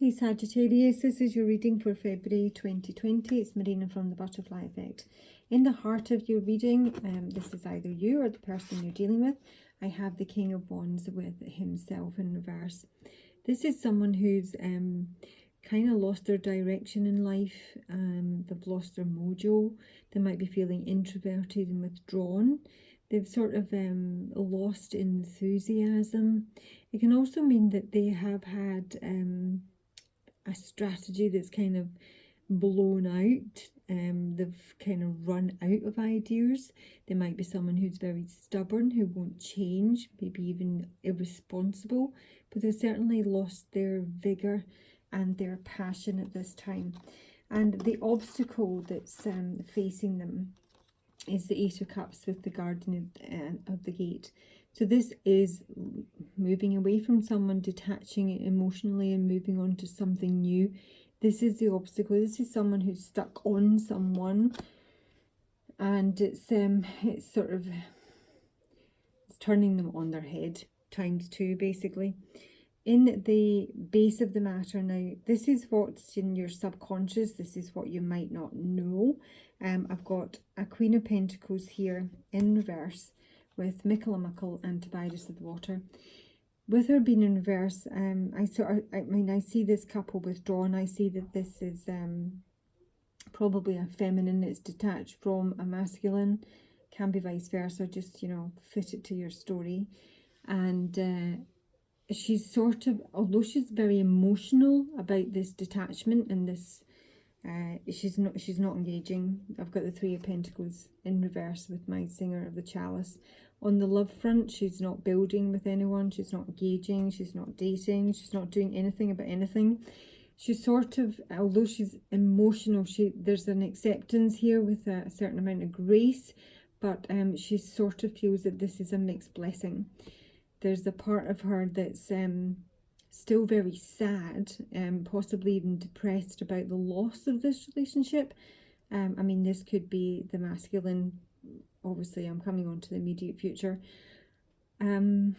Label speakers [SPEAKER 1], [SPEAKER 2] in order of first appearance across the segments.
[SPEAKER 1] Hey Sagittarius, this is your reading for February 2020. It's Marina from the Butterfly Effect. In the heart of your reading, this is either you or the person you're dealing with. I have the King of Wands with himself in reverse. This is someone who's kind of lost their direction in life. They've lost their mojo. They might be feeling introverted and withdrawn. They've sort of lost enthusiasm. It can also mean that they have had a strategy that's kind of blown out. They've kind of run out of ideas. There might be someone who's very stubborn, who won't change, maybe even irresponsible, but they've certainly lost their vigour and their passion at this time. And the obstacle that's facing them is the Eight of Cups with the Guardian of the Gate. So this is moving away from someone, detaching emotionally and moving on to something new. This is the obstacle. This is someone who's stuck on someone, and it's sort of turning them on their head ×2 basically. In the base of the matter now, this is what's in your subconscious. This is what you might not know. I've got a Queen of Pentacles here in reverse with Michael and Tobias of the Water. With her being in reverse, I see this couple withdrawn. I see that this is probably a feminine. It's detached from a masculine. Can be vice versa. Just, fit it to your story. And she's sort of, although she's very emotional about this detachment and this, she's not engaging. I've got the Three of Pentacles in reverse with my Singer of the Chalice. On the love front, she's not building with anyone. She's not engaging. She's not dating. She's not doing anything about anything. She's sort of, although she's emotional, there's an acceptance here with a certain amount of grace, but she sort of feels that this is a mixed blessing. There's a part of her that's still very sad, possibly even depressed about the loss of this relationship. This could be the masculine. Obviously, I'm coming on to the immediate future. But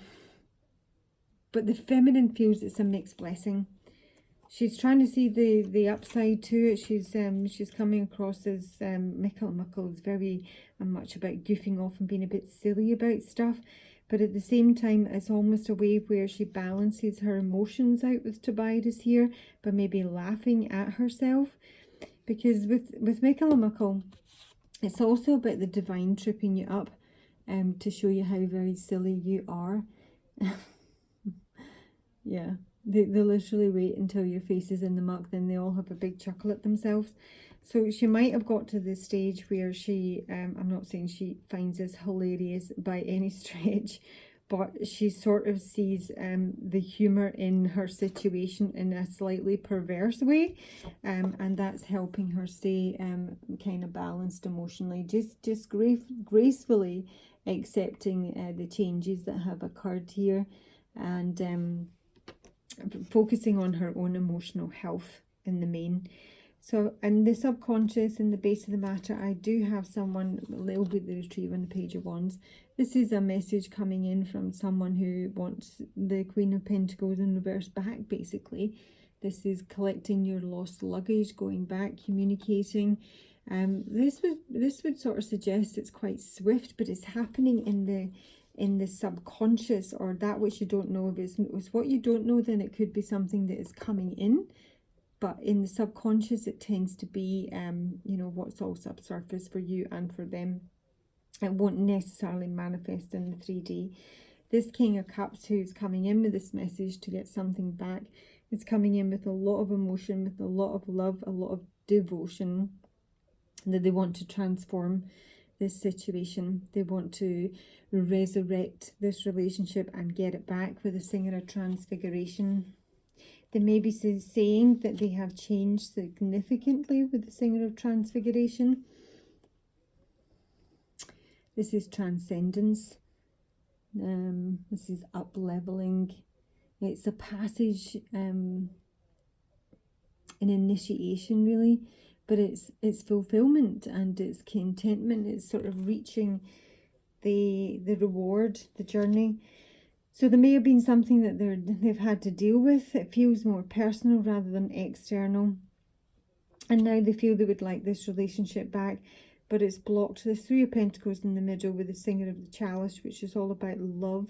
[SPEAKER 1] the feminine feels it's a mixed blessing. She's trying to see the upside to it. She's coming across as Michael is very much about goofing off and being a bit silly about stuff. But at the same time, it's almost a way where she balances her emotions out with Tobias here, but maybe laughing at herself. Because with Michael, it's also about the divine tripping you up to show you how very silly you are. Yeah, they literally wait until your face is in the muck, then they all have a big chuckle at themselves. So she might have got to the stage where she, I'm not saying she finds this hilarious by any stretch, but she sort of sees the humour in her situation in a slightly perverse way, and that's helping her stay kind of balanced emotionally, just gracefully accepting the changes that have occurred here, and focusing on her own emotional health in the main. So in the subconscious, in the base of the matter, I do have someone, a little bit the Retriever and the Page of Wands. This is a message coming in from someone who wants the Queen of Pentacles in reverse back, basically. This is collecting your lost luggage, going back, communicating. This would sort of suggest it's quite swift, but it's happening in the subconscious, or that which you don't know. If it's what you don't know, then it could be something that is coming in. But in the subconscious, it tends to be, what's all subsurface for you and for them. It won't necessarily manifest in the 3D. This King of Cups, who's coming in with this message to get something back, is coming in with a lot of emotion, with a lot of love, a lot of devotion, that they want to transform this situation. They want to resurrect this relationship and get it back with the Singer of Transfiguration. They may be saying that they have changed significantly with the Singer of Transfiguration. This is transcendence. This is up-leveling. It's a passage, an initiation really, but it's fulfillment and it's contentment. It's sort of reaching the reward, the journey. So there may have been something that they've had to deal with. It feels more personal rather than external. And now they feel they would like this relationship back, but it's blocked. There's Three of Pentacles in the middle with the Singer of the Chalice, which is all about love.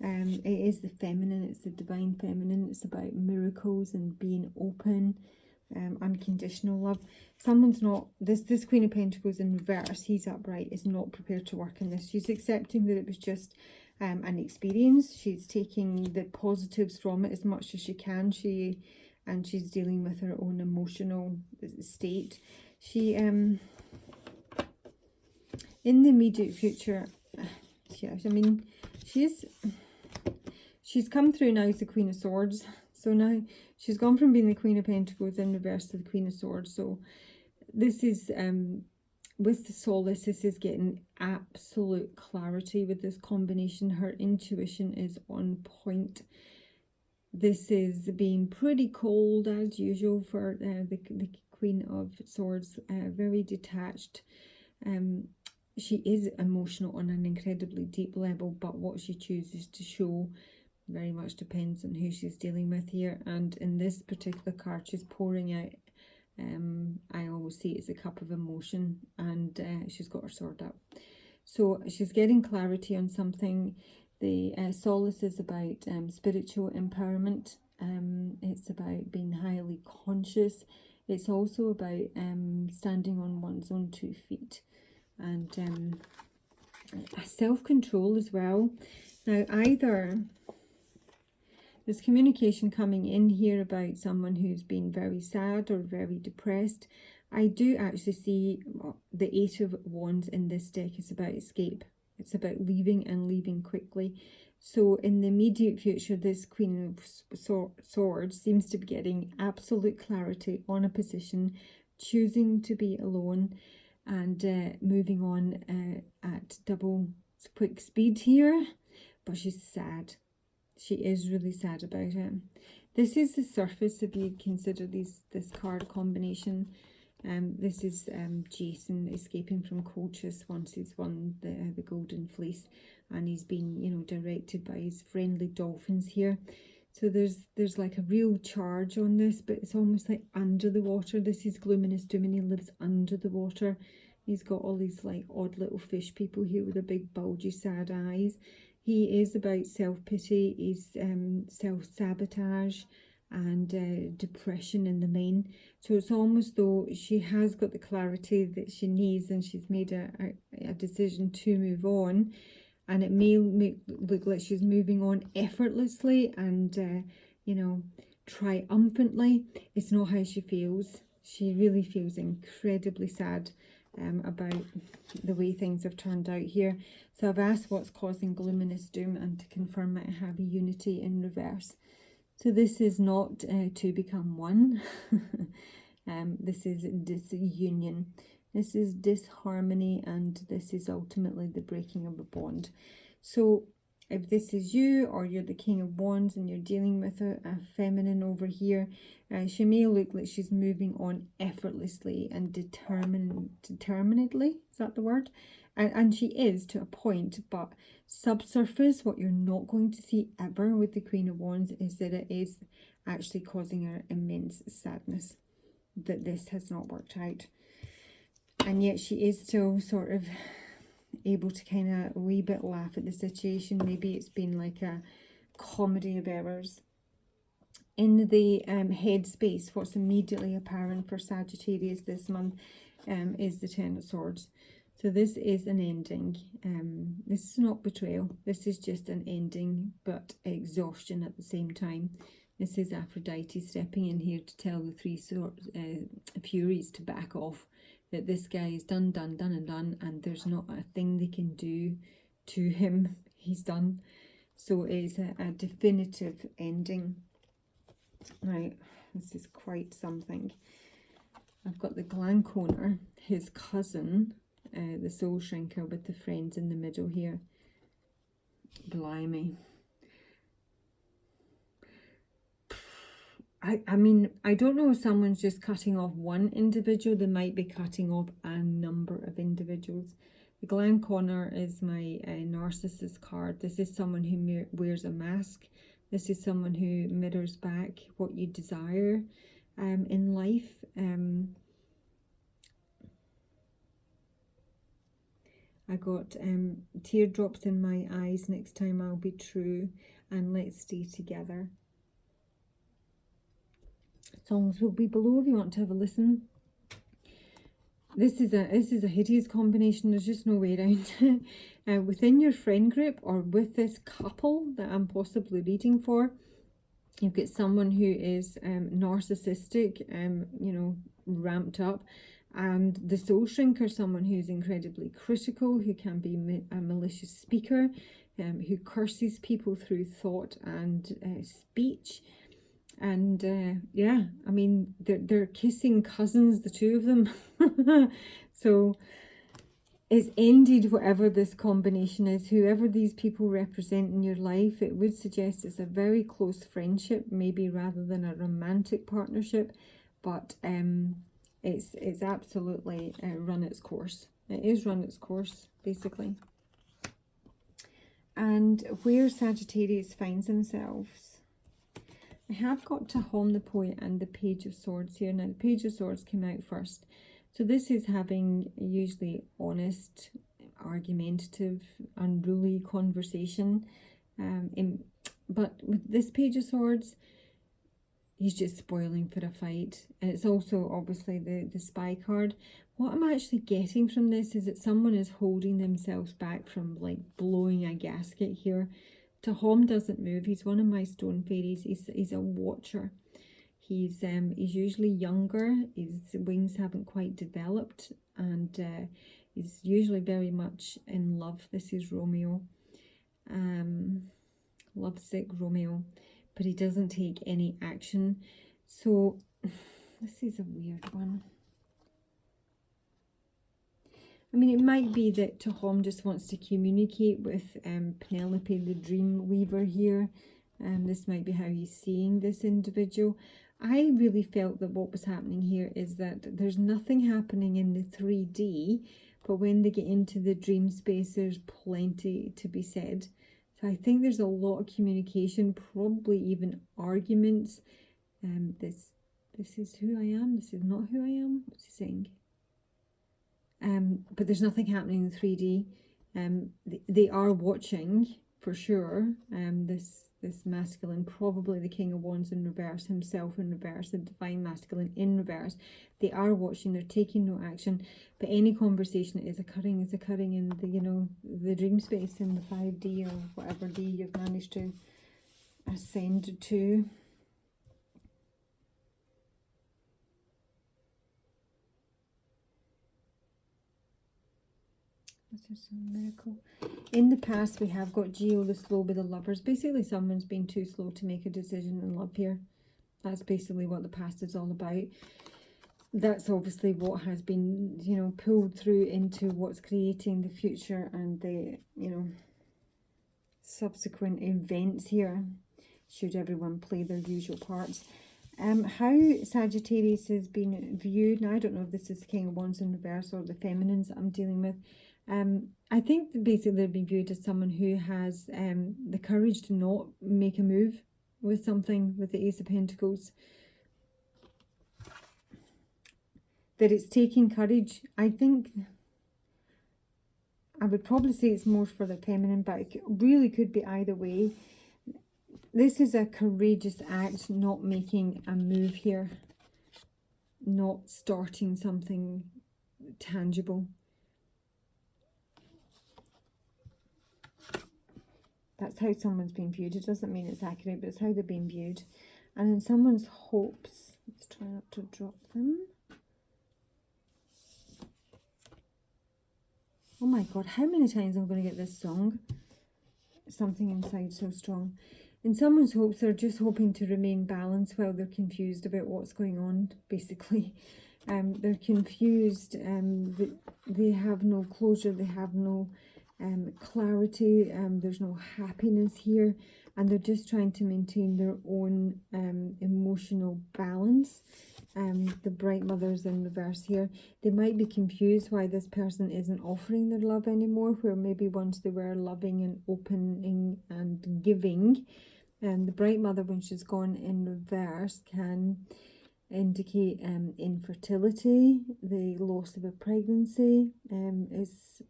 [SPEAKER 1] It is the feminine, it's the divine feminine. It's about miracles and being open, unconditional love. Someone's not, this Queen of Pentacles in reverse, he's upright, is not prepared to work in this. She's accepting that it was just an experience. She's taking the positives from it as much as she can. She's dealing with her own emotional state. She, in the immediate future, yeah, I mean, she's come through now as the Queen of Swords. So now she's gone from being the Queen of Pentacles in reverse to the Queen of Swords. So this is, with the Solace, this is getting absolute clarity with this combination. Her intuition is on point. This is being pretty cold as usual for the Queen of Swords, very detached. She is emotional on an incredibly deep level, but what she chooses to show very much depends on who she's dealing with here. And in this particular card, she's pouring out, I always see it as a cup of emotion, and she's got her sword up. So she's getting clarity on something. The Solace is about spiritual empowerment. It's about being highly conscious. It's also about standing on one's own 2 feet, and self-control as well. Now, either there's communication coming in here about someone who's been very sad or very depressed. I do actually see the Eight of Wands in this deck is about escape. It's about leaving and leaving quickly. So in the immediate future, this Queen of Swords seems to be getting absolute clarity on a position, choosing to be alone, and moving on at double quick speed here. But she's sad. She is really sad about it. This is the surface if you consider this card combination. This is Jason escaping from Colchis once he's won the Golden Fleece, and he's been, you know, directed by his friendly dolphins here. So there's like a real charge on this, but it's almost like under the water. This is Luminous Doom, and he lives under the water. He's got all these like odd little fish people here with the big bulgy sad eyes. He is about self-pity, he's self-sabotage and depression in the main. So it's almost though she has got the clarity that she needs, and she's made a decision to move on, and it may look like she's moving on effortlessly and you know, triumphantly. It's not how she feels. She really feels incredibly sad about the way things have turned out here. So I've asked what's causing Luminous Doom, and to confirm it, I have Unity in reverse. So this is not to become one. This is disunion. This is disharmony, and this is ultimately the breaking of a bond. So if this is you, or you're the King of Wands and you're dealing with a feminine over here, she may look like she's moving on effortlessly and determinedly. Is that the word? And she is to a point, but subsurface, what you're not going to see ever with the Queen of Wands is that it is actually causing her immense sadness that this has not worked out. And yet she is still sort of able to kind of a wee bit laugh at the situation. Maybe it's been like a comedy of errors. In the headspace, what's immediately apparent for Sagittarius this month is the Ten of Swords. So this is an ending. This is not betrayal. This is just an ending, but exhaustion at the same time. This is Aphrodite stepping in here to tell the three Furies to back off. That this guy is done, and there's not a thing they can do to him. He's done. So it's a definitive ending. Right, this is quite something. I've got the Glanconer, his cousin, the Soul Shrinker, with the friends in the middle here. Blimey. I mean, I don't know if someone's just cutting off one individual. They might be cutting off a number of individuals. The Glen Connor is my narcissist card. This is someone who wears a mask. This is someone who mirrors back what you desire in life. I got teardrops in my eyes, next time I'll be true, and let's stay together. Songs will be below if you want to have a listen. This is a hideous combination. There's just no way around. Within your friend group, or with this couple that I'm possibly reading for, you've got someone who is narcissistic, you know, ramped up, and the soul shrinker, someone who's incredibly critical, who can be a malicious speaker, who curses people through thought and speech. And yeah, I mean, they're kissing cousins, the two of them. So it's ended, whatever this combination is. Whoever these people represent in your life, it would suggest it's a very close friendship, maybe rather than a romantic partnership. But it's absolutely run its course. It is run its course, basically. And where Sagittarius finds themselves, I have got Tahom the Poet and the Page of Swords here. Now, the Page of Swords came out first. So this is having usually honest, argumentative, unruly conversation. But with this Page of Swords, he's just spoiling for a fight. And it's also obviously the spy card. What I'm actually getting from this is that someone is holding themselves back from like blowing a gasket here. Tahom doesn't move. He's one of my stone fairies. He's a watcher. He's usually younger. His wings haven't quite developed, and he's usually very much in love. This is Romeo, lovesick Romeo, but he doesn't take any action. So this is a weird one. I mean, it might be that Tahom just wants to communicate with Penelope, the dream weaver here. This might be how he's seeing this individual. I really felt that what was happening here is that there's nothing happening in the 3D, but when they get into the dream space, there's plenty to be said. So I think there's a lot of communication, probably even arguments. This is who I am. This is not who I am. What's he saying? But there's nothing happening in 3D. They are watching for sure. This masculine, probably the King of Wands in reverse, himself in reverse, the divine masculine in reverse. They are watching. They're taking no action. But any conversation that is occurring in the, you know, the dream space, in the 5D or whatever D you've managed to ascend to. This is a miracle. In the past, we have got Geo the slow with the lovers. Basically, someone's been too slow to make a decision in love here. That's basically what the past is all about. That's obviously what has been, you know, pulled through into what's creating the future and the, you know, subsequent events here, should everyone play their usual parts. How Sagittarius has been viewed. Now, I don't know if this is the King of Wands in reverse or the feminines that I'm dealing with. I think that basically they've been viewed as someone who has the courage to not make a move with something, with the Ace of Pentacles. That it's taking courage. I think I would probably say it's more for the feminine, but it really could be either way. This is a courageous act, not making a move here, not starting something tangible. That's how someone's been viewed. It doesn't mean it's accurate, but it's how they're being viewed. And in someone's hopes, let's try not to drop them. Oh my God, how many times am I going to get this song? Something inside so strong. In someone's hopes, they're just hoping to remain balanced while they're confused about what's going on, basically. They're confused, they have no closure, they have no clarity, there's no happiness here, and they're just trying to maintain their own emotional balance. the bright mother's in reverse here. They might be confused why this person isn't offering their love anymore, where maybe once they were loving and opening and giving. And the bright mother, when she's gone in reverse, can indicate infertility, the loss of a pregnancy, is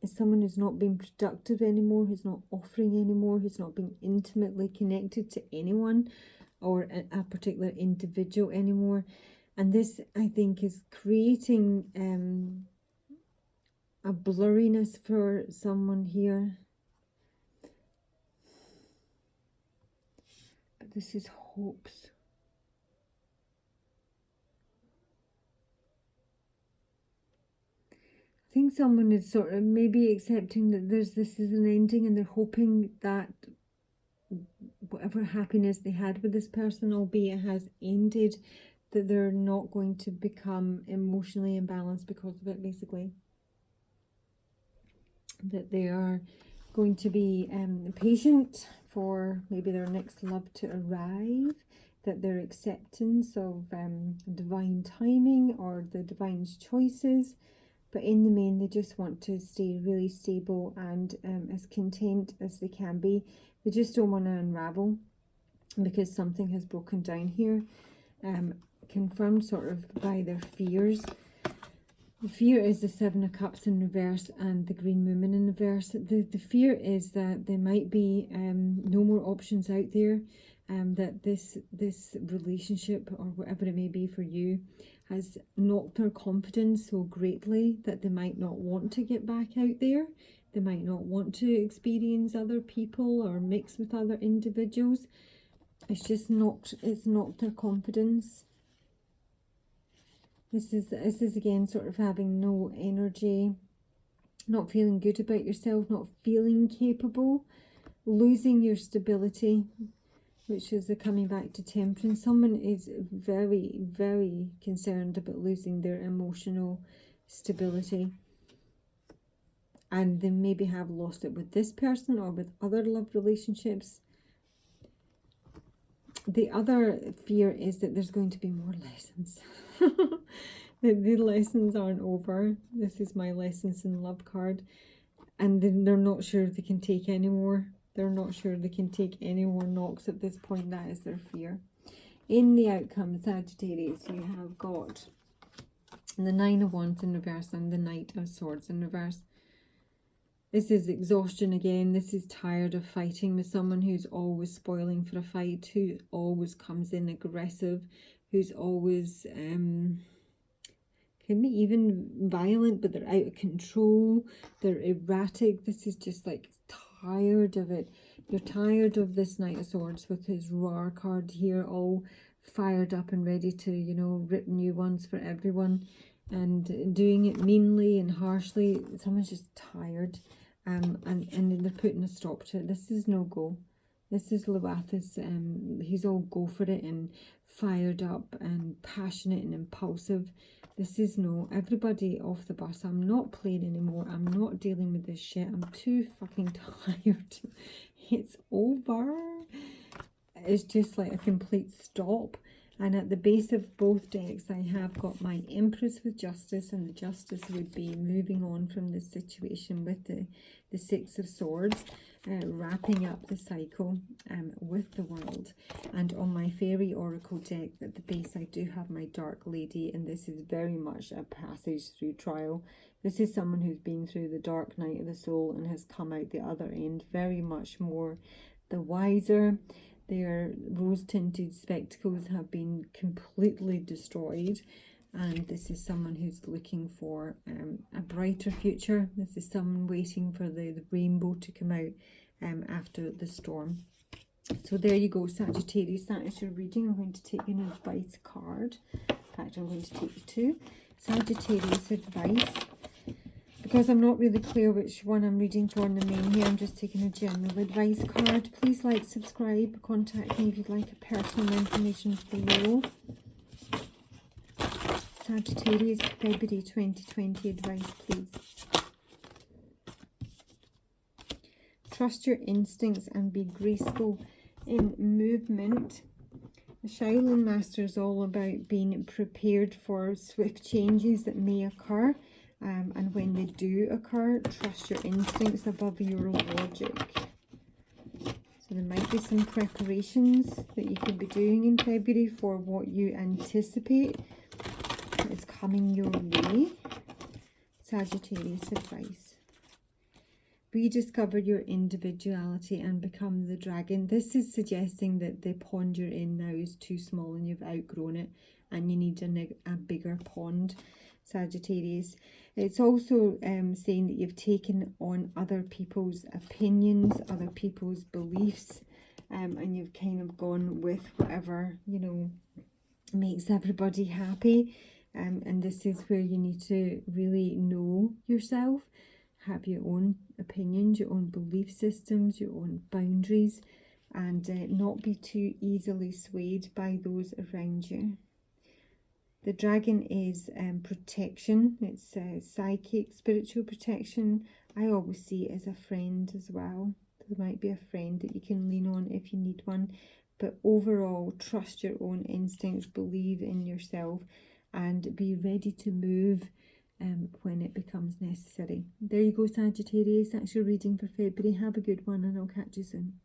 [SPEAKER 1] someone who's not being productive anymore, who's not offering anymore, who's not being intimately connected to anyone or a particular individual anymore. And this, I think, is creating a blurriness for someone here. But this is hopes. I think someone is sort of maybe accepting that this is an ending, and they're hoping that whatever happiness they had with this person, albeit it has ended, that they're not going to become emotionally imbalanced because of it, basically. That they are going to be patient for maybe their next love to arrive, that their acceptance of divine timing or the divine's choices. But in the main, they just want to stay really stable and as content as they can be. They just don't want to unravel because something has broken down here. Confirmed sort of by their fears. The fear is the Seven of Cups in reverse and the Green Moon in reverse. The fear is that there might be no more options out there. That this relationship, or whatever it may be for you, has knocked their confidence so greatly that they might not want to get back out there. They might not want to experience other people or mix with other individuals. It's knocked their confidence. This is again sort of having no energy, not feeling good about yourself, not feeling capable, losing your stability, which is coming back to Temperance. Someone is very, very concerned about losing their emotional stability. And they maybe have lost it with this person or with other love relationships. The other fear is that there's going to be more lessons. The lessons aren't over. This is my lessons in love card. And they're not sure if they can take any more. They're not sure they can take any more knocks at this point. That is their fear. In the outcome, Sagittarius, you have got the Nine of Wands in reverse and the Knight of Swords in reverse. This is exhaustion again. This is tired of fighting with someone who's always spoiling for a fight, who always comes in aggressive, who's always can be even violent, but they're out of control. They're erratic. This is just like tired of it. You're tired of this Knight of Swords with his Roar card here, all fired up and ready to, you know, rip new ones for everyone, and doing it meanly and harshly. Someone's just tired, and they're putting a stop to it. This is no go. This is Luathis. He's all go for it and fired up and passionate and impulsive. This is no, everybody off the bus. I'm not playing anymore. I'm not dealing with this shit. I'm too fucking tired. It's over. It's just like a complete stop. And at the base of both decks, I have got my Empress with Justice, and the Justice would be moving on from this situation with the Six of Swords, wrapping up the cycle with the World. And on my Fairy Oracle deck at the base, I do have my Dark Lady, and this is very much a passage through trial. This is someone who's been through the dark night of the soul and has come out the other end very much more the wiser. Their rose-tinted spectacles have been completely destroyed, and this is someone who's looking for a brighter future. This is someone waiting for the rainbow to come out after the storm. So there you go, Sagittarius. That is your reading. I'm going to take an advice card. In fact, I'm going to take two. Sagittarius advice. Because I'm not really clear which one I'm reading for in the main here, I'm just taking a general advice card. Please like, subscribe, contact me if you'd like a personal information below. Sagittarius, February 2020 advice, please. Trust your instincts and be graceful in movement. The Shaolin Master is all about being prepared for swift changes that may occur. And when they do occur, trust your instincts above your logic. So there might be some preparations that you could be doing in February for what you anticipate is coming your way. Sagittarius advice. Rediscover your individuality and become the dragon. This is suggesting that the pond you're in now is too small and you've outgrown it and you need a bigger pond, Sagittarius. It's also saying that you've taken on other people's opinions, other people's beliefs, and you've kind of gone with whatever, you know, makes everybody happy. And this is where you need to really know yourself, have your own opinions, your own belief systems, your own boundaries, and not be too easily swayed by those around you. The dragon is protection. It's psychic, spiritual protection. I always see it as a friend as well. There might be a friend that you can lean on if you need one. But overall, trust your own instincts, believe in yourself, and be ready to move when it becomes necessary. There you go, Sagittarius. That's your reading for February. Have a good one, and I'll catch you soon.